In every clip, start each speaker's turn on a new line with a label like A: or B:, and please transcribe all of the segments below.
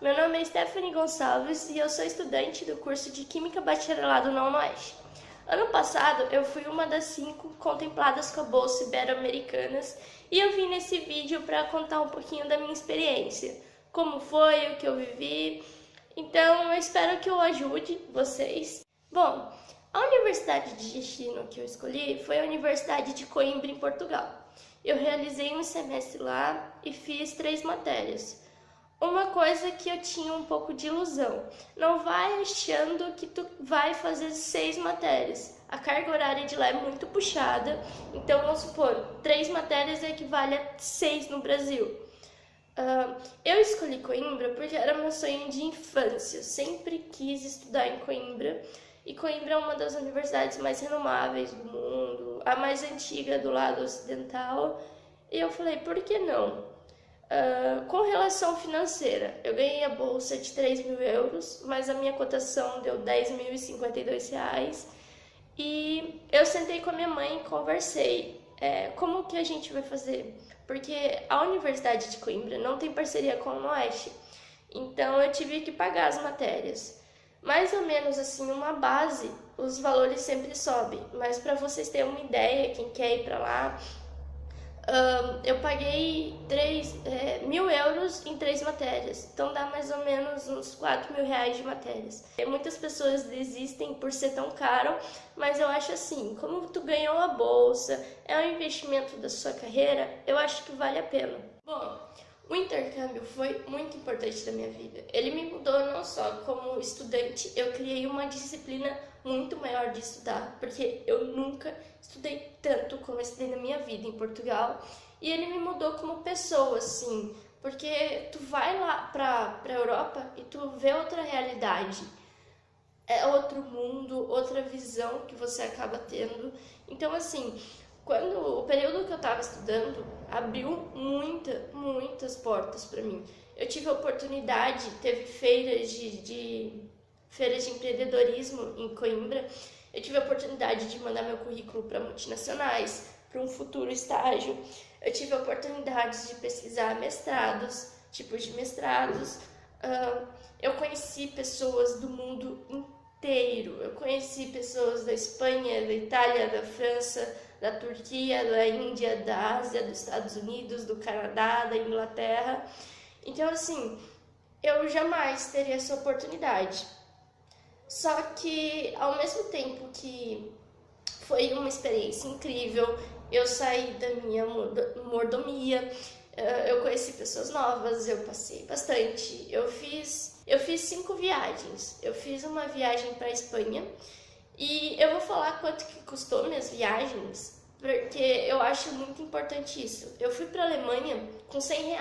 A: meu nome é Stephanie Gonçalves e eu sou estudante do curso de Química Bacharelado na UNOeste. Ano passado eu fui uma das 5 contempladas com a Bolsa Ibero-Americanas e eu vim nesse vídeo para contar um pouquinho da minha experiência, como foi, o que eu vivi, então eu espero que eu ajude vocês. Bom, a universidade de destino que eu escolhi foi a Universidade de Coimbra, em Portugal. Eu realizei um semestre lá e fiz 3 matérias. Uma coisa que eu tinha um pouco de ilusão, não vai achando que tu vai fazer 6 matérias. A carga horária de lá é muito puxada, então vamos supor, 3 matérias equivale a 6 no Brasil. Eu escolhi Coimbra porque era meu sonho de infância, eu sempre quis estudar em Coimbra. E Coimbra é uma das universidades mais renomáveis do mundo, a mais antiga do lado ocidental. E eu falei, por que não? Com relação financeira, eu ganhei a bolsa de 3.000 euros, mas a minha cotação deu R$ 10.052. E eu sentei com a minha mãe e conversei. Como que a gente vai fazer? Porque a Universidade de Coimbra não tem parceria com a UNOeste, então eu tive que pagar as matérias. Mais ou menos assim, uma base, os valores sempre sobem, mas para vocês terem uma ideia, quem quer ir para lá, eu paguei 1.000 euros em 3 matérias, então dá mais ou menos uns R$ 4.000 de matérias. Muitas pessoas desistem por ser tão caro, mas eu acho assim, como tu ganhou a bolsa, é um investimento da sua carreira, eu acho que vale a pena. Bom, o intercâmbio foi muito importante na minha vida. Ele me mudou não só como estudante, eu criei uma disciplina muito maior de estudar, porque eu nunca estudei tanto como eu estudei na minha vida em Portugal. E ele me mudou como pessoa, assim, porque tu vai lá pra Europa e tu vê outra realidade. É outro mundo, outra visão que você acaba tendo. Então, assim, quando o período que eu estava estudando abriu muitas portas para mim. Eu tive a oportunidade, teve feiras feiras de empreendedorismo em Coimbra. Eu tive a oportunidade de mandar meu currículo para multinacionais, para um futuro estágio. Eu tive a oportunidade de pesquisar mestrados, tipos de mestrados. Eu conheci pessoas do mundo inteiro. Eu conheci pessoas da Espanha, da Itália, da França, da Turquia, da Índia, da Ásia, dos Estados Unidos, do Canadá, da Inglaterra. Então, assim, eu jamais teria essa oportunidade. Só que, ao mesmo tempo que foi uma experiência incrível, eu saí da minha mordomia, eu conheci pessoas novas, eu passei bastante. Eu fiz 5 viagens. Eu fiz uma viagem para a Espanha e eu vou falar quanto que custou minhas viagens, porque eu acho muito importante isso. Eu fui para a Alemanha com R$ 100.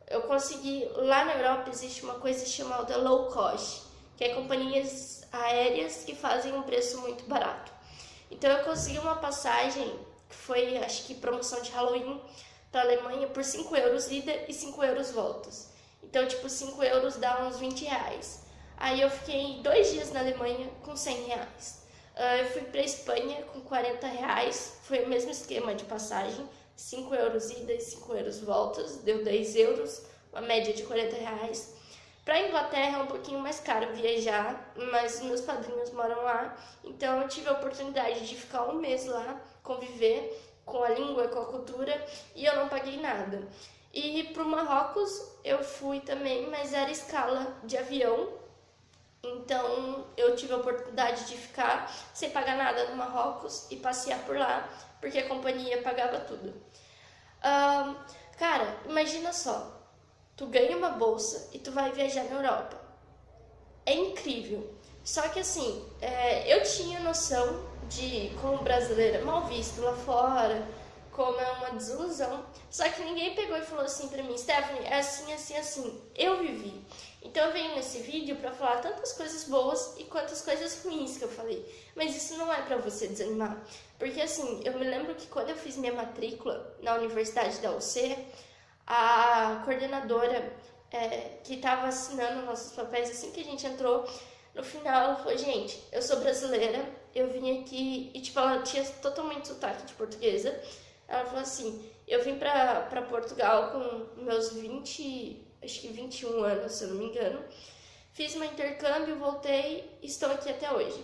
A: Eu consegui, lá na Europa existe uma coisa chamada low cost, que é companhias aéreas que fazem um preço muito barato. Então eu consegui uma passagem que foi, acho que promoção de Halloween, para a Alemanha por 5 euros ida e 5 euros voltas. Então, tipo, 5 euros dá uns R$ 20. Aí eu fiquei 2 dias na Alemanha com R$ 100. Eu fui para a Espanha com R$ 40, foi o mesmo esquema de passagem, 5 euros ida e 5 euros voltas, deu 10 euros, uma média de R$ 40. Para a Inglaterra é um pouquinho mais caro viajar, mas meus padrinhos moram lá, então eu tive a oportunidade de ficar um mês lá, conviver com a língua, com a cultura, e eu não paguei nada. E para o Marrocos eu fui também, mas era escala de avião, então eu tive a oportunidade de ficar sem pagar nada no Marrocos e passear por lá, porque a companhia pagava tudo. Cara, imagina só, tu ganha uma bolsa e tu vai viajar na Europa. É incrível. Só que assim, eu tinha noção de como brasileira mal visto lá fora, como é uma desilusão. Só que ninguém pegou e falou assim pra mim, Stephanie, é assim, assim, assim. Eu vivi. Então eu venho nesse vídeo pra falar tantas coisas boas e quantas coisas ruins que eu falei. Mas isso não é pra você desanimar. Porque assim, eu me lembro que quando eu fiz minha matrícula na Universidade da UC, a coordenadora que estava assinando nossos papéis assim que a gente entrou, no final ela falou, gente, eu sou brasileira, eu vim aqui, e tipo, ela tinha totalmente sotaque de portuguesa. Ela falou assim, eu vim pra Portugal com meus 20 acho que 21 anos, se eu não me engano. Fiz meu intercâmbio, voltei e estou aqui até hoje.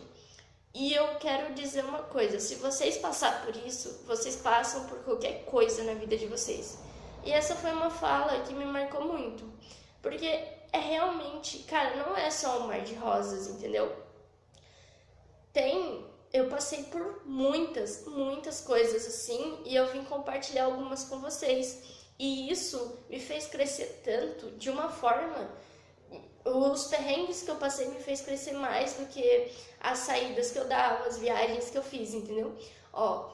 A: E eu quero dizer uma coisa, se vocês passarem por isso, vocês passam por qualquer coisa na vida de vocês. E essa foi uma fala que me marcou muito, porque é realmente, cara, não é só um mar de rosas, entendeu? Eu passei por muitas coisas assim, e eu vim compartilhar algumas com vocês. E isso me fez crescer tanto, de uma forma. Os perrengues que eu passei me fez crescer mais do que as saídas que eu dava, as viagens que eu fiz, entendeu? Ó,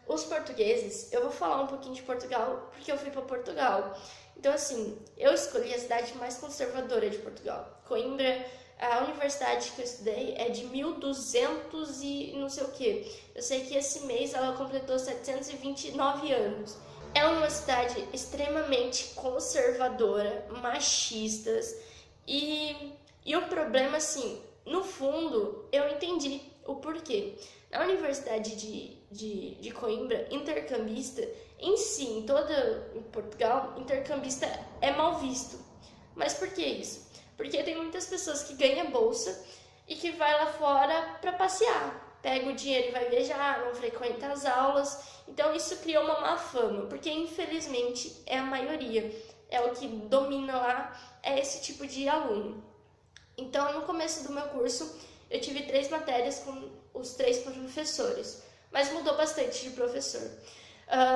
A: os portugueses, eu vou falar um pouquinho de Portugal, porque eu fui para Portugal. Então, assim, eu escolhi a cidade mais conservadora de Portugal. Coimbra, a universidade que eu estudei é de 1200 e não sei o que. Eu sei que esse mês ela completou 729 anos. É uma cidade extremamente conservadora, machistas, e o problema, assim, no fundo, eu entendi o porquê. Na Universidade de Coimbra, intercambista, em si, em Portugal, intercambista é mal visto. Mas por que isso? Porque tem muitas pessoas que ganham bolsa e que vai lá fora para passear. Pega o dinheiro e vai viajar, não frequenta as aulas. Então isso criou uma má fama, porque infelizmente é a maioria. É o que domina lá, é esse tipo de aluno. Então no começo do meu curso eu tive 3 matérias com os 3 professores, mas mudou bastante de professor.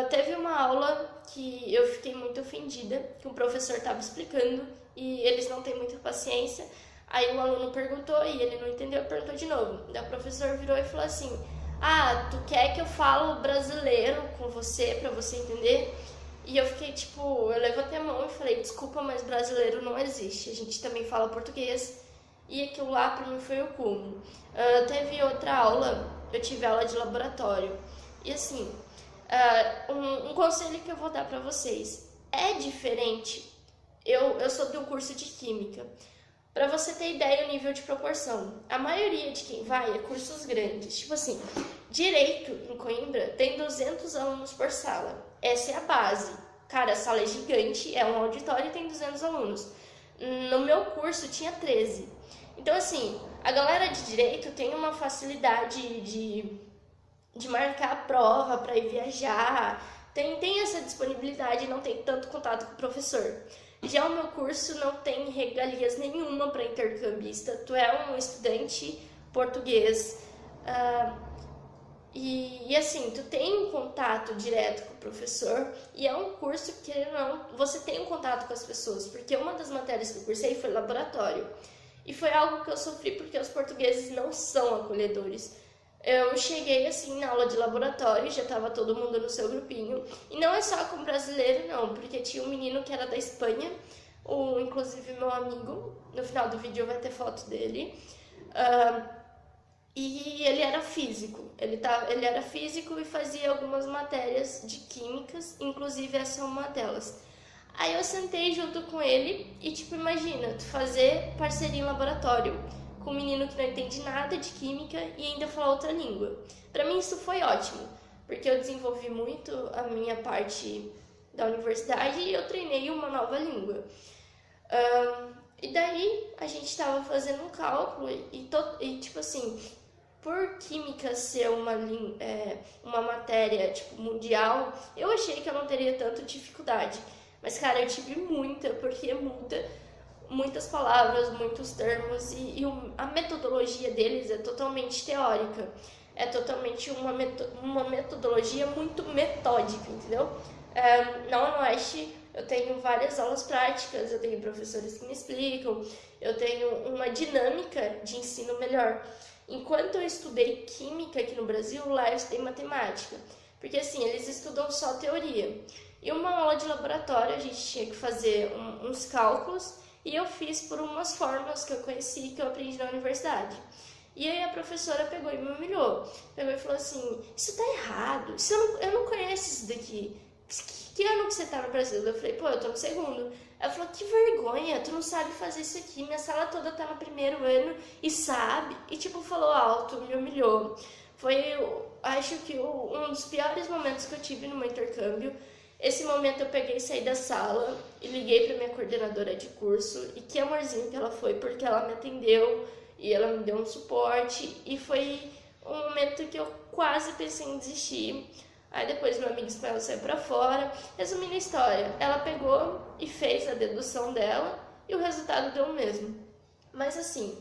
A: Teve uma aula que eu fiquei muito ofendida, que o professor estava explicando e eles não têm muita paciência. Aí o aluno perguntou e ele não entendeu, perguntou de novo. Daí o professor virou e falou assim: ah, tu quer que eu falo brasileiro com você pra você entender? E eu fiquei tipo, eu levantei a mão e falei: desculpa, mas brasileiro não existe, a gente também fala português. E aquilo lá pra mim foi o cúmulo. Teve outra aula, eu tive aula de laboratório. E assim, um conselho que eu vou dar pra vocês: é diferente. Eu sou de um curso de química. Pra você ter ideia do nível de proporção, a maioria de quem vai é cursos grandes. Tipo assim, direito em Coimbra tem 200 alunos por sala. Essa é a base. Cara, a sala é gigante, é um auditório e tem 200 alunos. No meu curso tinha 13. Então assim, a galera de direito tem uma facilidade de marcar a prova para ir viajar. Tem essa disponibilidade e não tem tanto contato com o professor. Já o meu curso não tem regalias nenhuma para intercambista. Tu é um estudante português e assim, tu tem um contato direto com o professor e é um curso que não, você tem um contato com as pessoas, porque uma das matérias que eu cursei foi laboratório e foi algo que eu sofri porque os portugueses não são acolhedores. Eu cheguei assim na aula de laboratório, já tava todo mundo no seu grupinho. E não é só com brasileiro não, porque tinha um menino que era da Espanha, inclusive meu amigo, no final do vídeo vai ter foto dele. E ele era físico, ele era físico e fazia algumas matérias de químicas, inclusive essa é uma delas. Aí eu sentei junto com ele e tipo, imagina, tu fazer parceria em laboratório com um menino que não entende nada de química e ainda fala outra língua. Pra mim isso foi ótimo, porque eu desenvolvi muito a minha parte da universidade e eu treinei uma nova língua. E daí a gente tava fazendo um cálculo e tipo assim, por química ser uma matéria tipo mundial, eu achei que eu não teria tanta dificuldade. Mas cara, eu tive muita, porque muda muitas palavras, muitos termos e a metodologia deles é totalmente teórica. É totalmente uma metodologia muito metódica, entendeu? Na UniOeste eu tenho várias aulas práticas, eu tenho professores que me explicam, eu tenho uma dinâmica de ensino melhor. Enquanto eu estudei química aqui no Brasil, lá eu estudei matemática, porque assim, eles estudam só teoria. E uma aula de laboratório a gente tinha que fazer uns cálculos e eu fiz por umas fórmulas que eu conheci, que eu aprendi na universidade. E aí a professora pegou e me humilhou. Pegou e falou assim: isso tá errado, eu não conheço isso daqui. Que ano que você tá no Brasil? Eu falei: pô, eu tô no segundo. Ela falou: que vergonha, tu não sabe fazer isso aqui. Minha sala toda tá no primeiro ano e sabe. E tipo, falou alto, me humilhou. Foi, acho que um dos piores momentos que eu tive no meu intercâmbio. Esse momento eu peguei e saí da sala e liguei para minha coordenadora de curso, e que amorzinho que ela foi, porque ela me atendeu e ela me deu um suporte, e foi um momento que eu quase pensei em desistir. Aí depois meu amigo espanhol saiu pra fora. Resumindo a história, ela pegou e fez a dedução dela e o resultado deu o mesmo. Mas assim,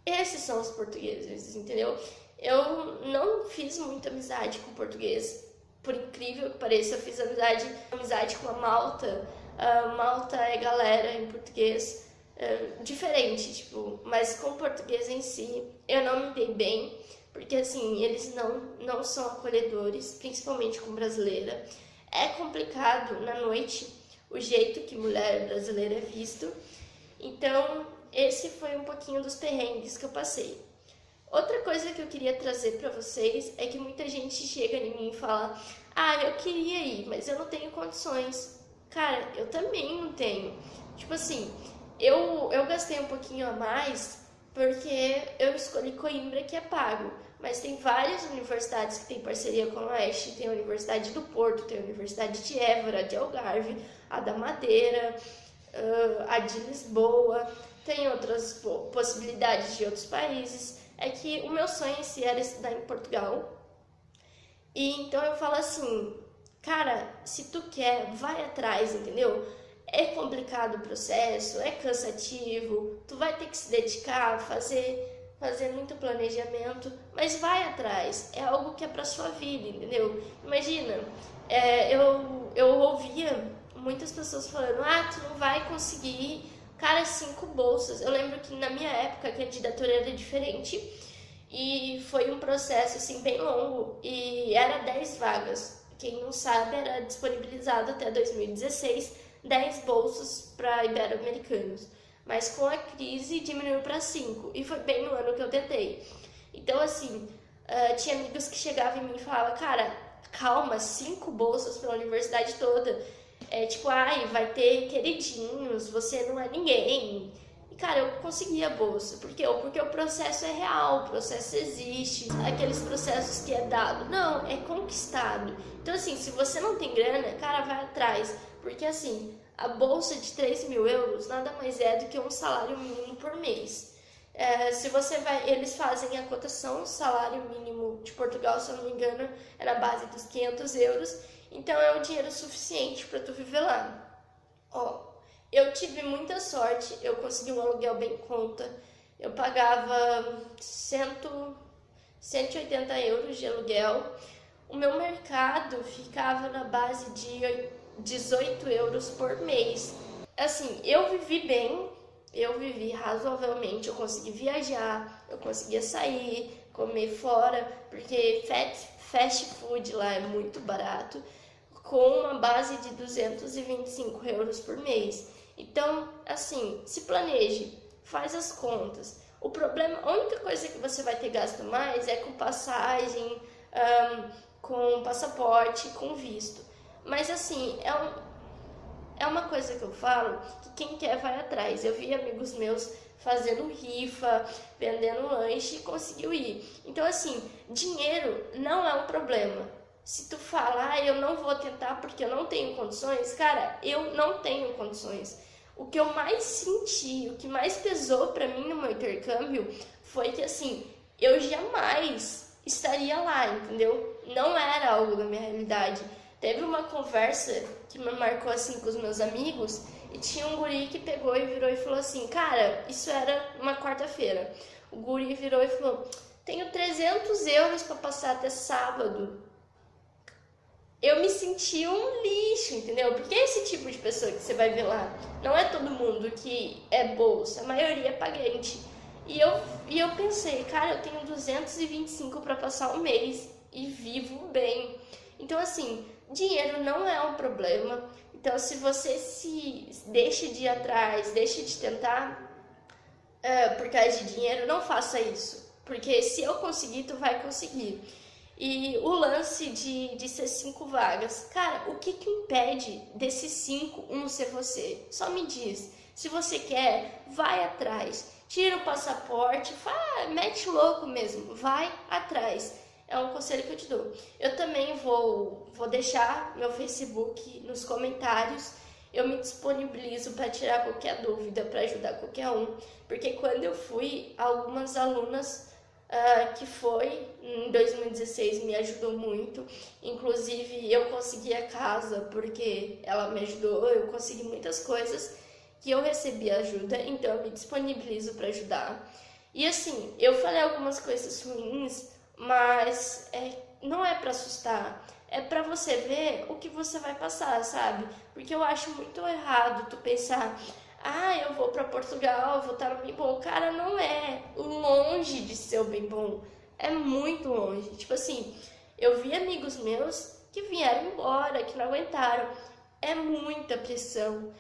A: esses são os portugueses, entendeu? Eu não fiz muita amizade com português. Por incrível que pareça, eu fiz amizade com a Malta. Malta é galera em português, diferente, tipo, mas com o português em si, eu não me dei bem, porque assim, eles não são acolhedores, principalmente com brasileira. É complicado na noite o jeito que mulher brasileira é visto. Então, esse foi um pouquinho dos perrengues que eu passei. Outra coisa que eu queria trazer pra vocês é que muita gente chega em mim e fala: ah, eu queria ir, mas eu não tenho condições. Cara, eu também não tenho. Tipo assim, eu gastei um pouquinho a mais porque eu escolhi Coimbra, que é pago. Mas tem várias universidades que têm parceria com a Oeste. Tem a Universidade do Porto, tem a Universidade de Évora, de Algarve, a da Madeira, a de Lisboa. Tem outras possibilidades de outros países. É que o meu sonho em si era estudar em Portugal. E então eu falo assim, cara, se tu quer, vai atrás, entendeu? É complicado o processo, é cansativo, tu vai ter que se dedicar, fazer muito planejamento, mas vai atrás, é algo que é pra sua vida, entendeu? Imagina, eu ouvia muitas pessoas falando: ah, tu não vai conseguir, cara, 5 bolsas. Eu lembro que na minha época a candidatura era diferente e foi um processo assim bem longo e era 10 vagas. Quem não sabe, era disponibilizado até 2016 10 bolsas para ibero-americanos, mas com a crise diminuiu para 5 e foi bem no ano que eu tentei. Então assim, tinha amigos que chegavam em mim e falavam: cara, calma, 5 bolsas pela universidade toda, tipo, ai, vai ter queridinhos, você não é ninguém. E cara, eu consegui a bolsa. Por quê? Porque o processo é real, o processo existe. Aqueles processos que é dado, não, é conquistado. Então assim, se você não tem grana, cara, vai atrás. Porque assim, a bolsa de 3.000 euros nada mais é do que um salário mínimo por mês. Se você vai, eles fazem a cotação, o salário mínimo de Portugal, se eu não me engano, é na base dos 500 euros. Então é o dinheiro suficiente para tu viver lá. Ó, eu tive muita sorte, eu consegui um aluguel bem em conta. Eu pagava 180 euros de aluguel. O meu mercado ficava na base de 18 euros por mês. Assim, eu vivi bem, eu vivi razoavelmente, eu consegui viajar, eu conseguia sair, comer fora, porque fast food lá é muito barato, com uma base de 225 euros por mês. Então, assim, se planeje, faz as contas. O problema, a única coisa que você vai ter gasto mais é com passagem, com passaporte, com visto. Mas assim, é uma coisa que eu falo, que quem quer vai atrás. Eu vi amigos meus fazendo rifa, vendendo lanche e conseguiu ir. Então assim, dinheiro não é um problema. Se tu falar: eu não vou tentar porque eu não tenho condições, cara, eu não tenho condições. O que eu mais senti, o que mais pesou pra mim no meu intercâmbio foi que assim, eu jamais estaria lá, entendeu? Não era algo da minha realidade. Teve uma conversa que me marcou assim com os meus amigos e tinha um guri que pegou e virou e falou assim: cara, isso era uma quarta-feira. O guri virou e falou: tenho 300 euros para passar até sábado. Eu me senti um lixo, entendeu? Porque é esse tipo de pessoa que você vai ver lá. Não é todo mundo que é bolsa, a maioria é pagante. E eu pensei: cara, eu tenho 225 para passar um mês e vivo bem. Então assim, dinheiro não é um problema. Então se você se deixa de ir atrás, deixa de tentar por causa de dinheiro, não faça isso. Porque se eu conseguir, tu vai conseguir. E o lance de ser 5 vagas, cara, o que impede desses 5 um ser você? Só me diz. Se você quer, vai atrás. Tira o passaporte, mete louco mesmo, vai atrás. É um conselho que eu te dou. Eu também vou deixar meu Facebook nos comentários. Eu me disponibilizo para tirar qualquer dúvida, para ajudar qualquer um. Porque quando eu fui, algumas alunas que foi em 2016 me ajudou muito. Inclusive eu consegui a casa porque ela me ajudou. Eu consegui muitas coisas que eu recebi ajuda, então eu me disponibilizo para ajudar. E assim, eu falei algumas coisas ruins, mas não é para assustar, é para você ver o que você vai passar, sabe? Porque eu acho muito errado tu pensar, eu vou para Portugal, eu vou estar no bem bom. Cara, não é longe de ser o bem bom, é muito longe. Tipo assim, eu vi amigos meus que vieram embora, que não aguentaram. É muita pressão.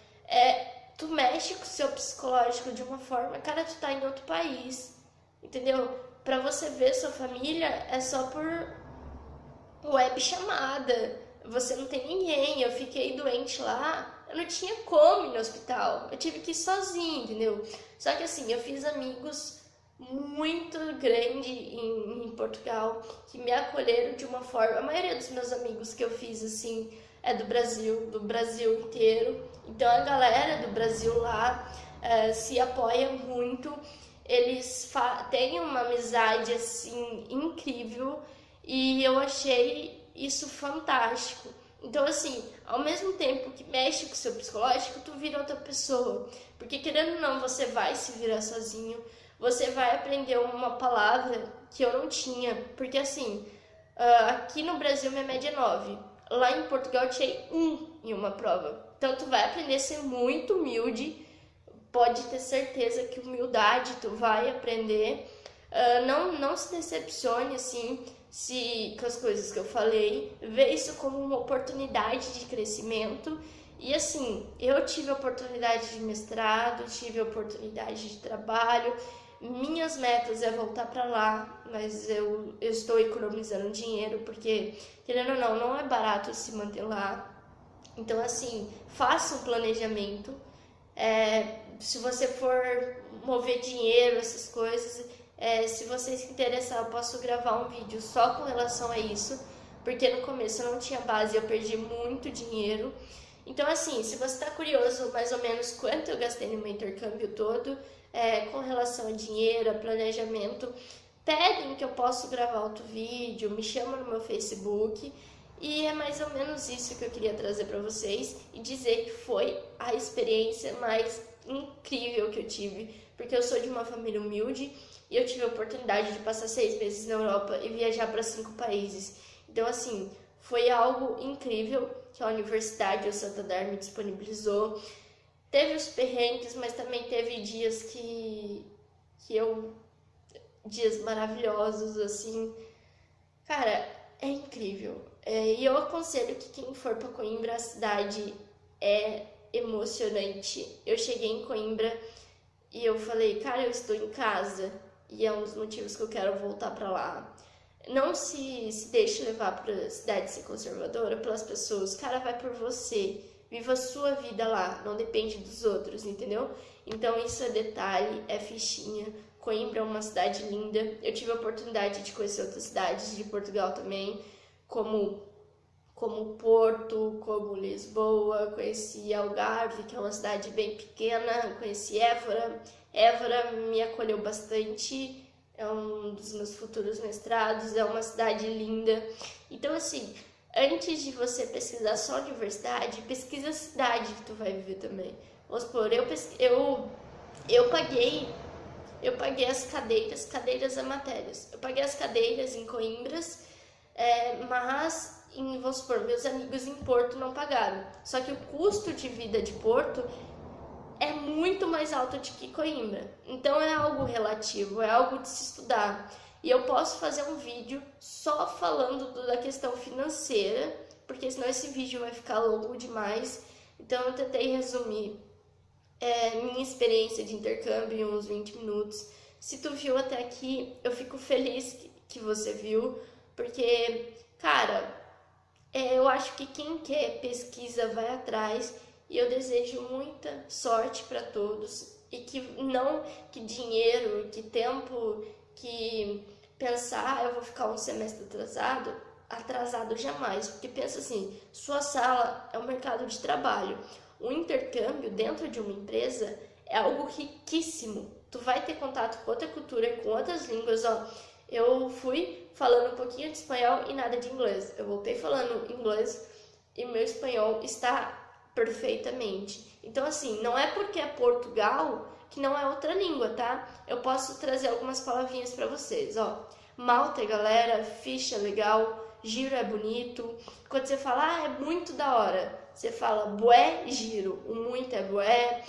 A: Tu mexe com o seu psicológico de uma forma, cara, tu tá em outro país, entendeu? Pra você ver sua família é só por web chamada, você não tem ninguém. Eu fiquei doente lá, eu não tinha como ir no hospital, eu tive que ir sozinha, entendeu? Só que assim, eu fiz amigos muito grande em Portugal, que me acolheram de uma forma. A maioria dos meus amigos que eu fiz assim é do Brasil inteiro. Então a galera do Brasil lá se apoia muito. Eles têm uma amizade assim incrível e eu achei isso fantástico. Então assim, ao mesmo tempo que mexe com o seu psicológico, tu vira outra pessoa, porque querendo ou não, você vai se virar sozinho, você vai aprender uma palavra que eu não tinha, porque assim, aqui no Brasil minha média é 9, lá em Portugal eu tirei 1 em uma prova. Então tu vai aprender a ser muito humilde, pode ter certeza que humildade tu vai aprender. Não se decepcione assim com as coisas que eu falei, vê isso como uma oportunidade de crescimento. E assim, eu tive a oportunidade de mestrado, tive a oportunidade de trabalho. Minhas metas é voltar para lá, mas eu estou economizando dinheiro porque, querendo ou não é barato se manter lá. Então assim, faça um planejamento. Se você for mover dinheiro, essas coisas, se você se interessar, eu posso gravar um vídeo só com relação a isso, porque no começo eu não tinha base, eu perdi muito dinheiro. Então assim, se você está curioso mais ou menos quanto eu gastei no meu intercâmbio todo, com relação a dinheiro, a planejamento, pedem que eu possa gravar outro vídeo, me chama no meu Facebook. E é mais ou menos isso que eu queria trazer para vocês e dizer que foi a experiência mais incrível que eu tive, porque eu sou de uma família humilde e eu tive a oportunidade de passar 6 meses na Europa e viajar para 5 países. Então assim, foi algo incrível que a Universidade, o Santander, me disponibilizou. Teve os perrengues, mas também teve dias dias maravilhosos, assim. Cara, é incrível. E eu aconselho que quem for para Coimbra, a cidade é emocionante. Eu cheguei em Coimbra e eu falei, cara, eu estou em casa. E é um dos motivos que eu quero voltar para lá. Não se deixe levar para a cidade ser conservadora pelas pessoas. Cara, vai por você. Viva a sua vida lá. Não depende dos outros, entendeu? Então isso é detalhe, é fichinha. Coimbra é uma cidade linda. Eu tive a oportunidade de conhecer outras cidades de Portugal também, como Porto, como Lisboa. Conheci Algarve, que é uma cidade bem pequena. Conheci Évora. Évora me acolheu bastante. É um dos meus futuros mestrados. É uma cidade linda. Então, assim, antes de você pesquisar só a universidade, pesquisa a cidade que tu vai viver também. Vamos supor, eu paguei as cadeiras a matérias. Eu paguei as cadeiras em Coimbras, mas, vamos supor, meus amigos em Porto não pagaram. Só que o custo de vida de Porto é muito mais alto do que Coimbra. Então é algo relativo, é algo de se estudar. E eu posso fazer um vídeo só falando da questão financeira, porque senão esse vídeo vai ficar longo demais. Então eu tentei resumir minha experiência de intercâmbio em uns 20 minutos. Se tu viu até aqui, eu fico feliz que você viu, porque, cara, eu acho que quem quer pesquisa vai atrás, e eu desejo muita sorte para todos, e que dinheiro, que tempo, que pensar, eu vou ficar um semestre atrasado jamais, porque pensa assim, sua sala é um mercado de trabalho. O intercâmbio dentro de uma empresa é algo riquíssimo. Tu vai ter contato com outra cultura, com outras línguas, ó. Eu fui falando um pouquinho de espanhol e nada de inglês. Eu voltei falando inglês e meu espanhol está perfeitamente. Então, assim, não é porque é Portugal que não é outra língua, tá? Eu posso trazer algumas palavrinhas para vocês, ó. Malta é galera, ficha é legal, giro é bonito. Quando você fala, ah, é muito da hora, você fala bué, giro. O muito é bué.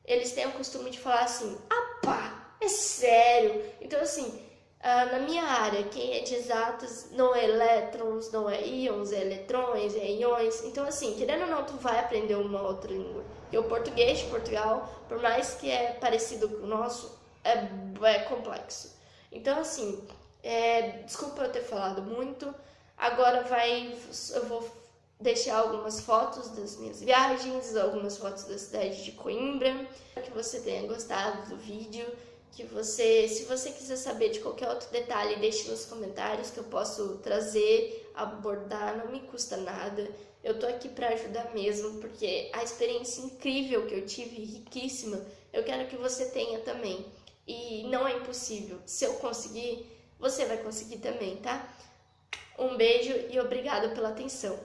A: Eles têm o costume de falar assim, ah pá, é sério. Então, assim, na minha área, quem é de exatas não é elétrons, não é íons, é eletrões, é íons. Então, assim, querendo ou não, tu vai aprender uma outra língua. E o português de Portugal, por mais que é parecido com o nosso, é complexo. Então, assim, desculpa eu ter falado muito. Agora eu vou deixar algumas fotos das minhas viagens, algumas fotos da cidade de Coimbra. Espero que você tenha gostado do vídeo. Se você quiser saber de qualquer outro detalhe, deixe nos comentários que eu posso trazer, abordar, não me custa nada. Eu tô aqui para ajudar mesmo, porque a experiência incrível que eu tive, riquíssima, eu quero que você tenha também. E não é impossível. Se eu conseguir, você vai conseguir também, tá? Um beijo e obrigada pela atenção.